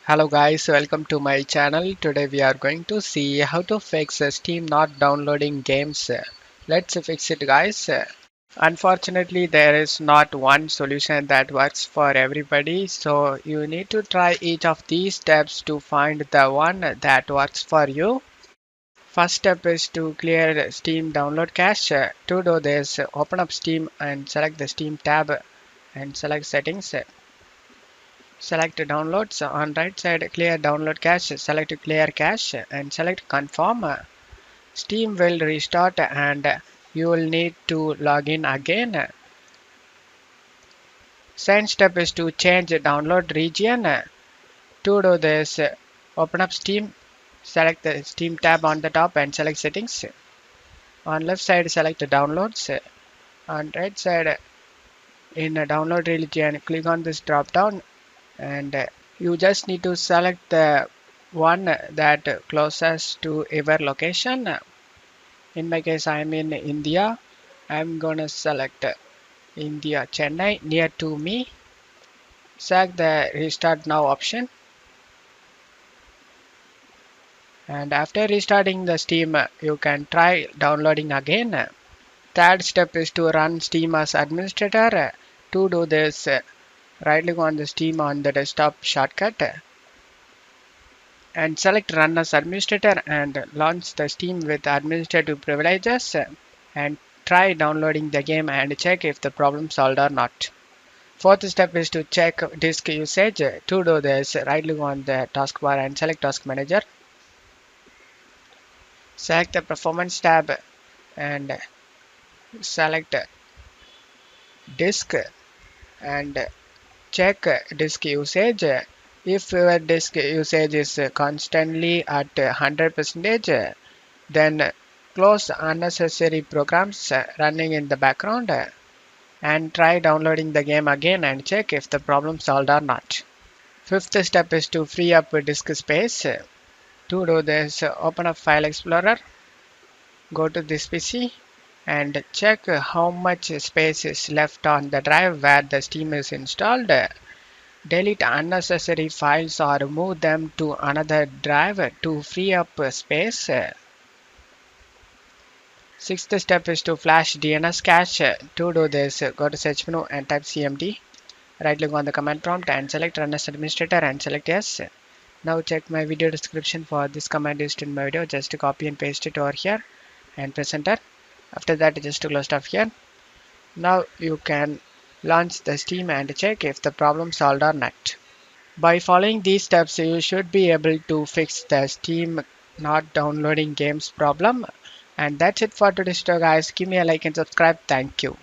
Hello guys, welcome to my channel. Today we are going to see how to fix Steam not downloading games. Let's fix it guys. Unfortunately, there is not one solution that works for everybody, so you need to try each of these steps to find the one that works for you. First step is to clear Steam download cache. To do this, open up Steam and select the Steam tab and select settings. Select downloads on right side, clear download cache, select clear cache and select confirm. Steam will restart and you will need to log in again. Second step is to change download region. To do this, open up Steam, select the Steam tab on the top and select settings. On left side, select downloads. On right side, in download region, click on this drop down and you just need to select the one that closest to your location. In my case, I'm in India. I'm gonna select India, Chennai, near to me. Select the restart now option, and after restarting the Steam, you can try downloading again. Third step is to run Steam as administrator. To do this, right click on the Steam on the desktop shortcut and select Run as Administrator and launch the Steam with administrative privileges and try downloading the game and check if the problem solved or not. Fourth step is to check disk usage. To do this, right click on the taskbar and select Task Manager. Select the Performance tab and select Disk and check disk usage. If your disk usage is constantly at 100%, then close unnecessary programs running in the background and try downloading the game again and check if the problem solved or not. Fifth step is to free up disk space. To do this, open up File Explorer, go to this PC and check how much space is left on the drive where the Steam is installed. Delete unnecessary files or move them to another drive to free up space. Sixth step is to flash DNS cache. To do this, go to search menu and type cmd. Right click on the command prompt and select Run as Administrator and select Yes. Now check my video description for this command used in my video. Just copy and paste it over here and press enter. After that, just close off here. Now you can launch the Steam and check if the problem solved or not. By following these steps, you should be able to fix the Steam not downloading games problem. And that's it for today's video guys. Give me a like and subscribe. Thank you.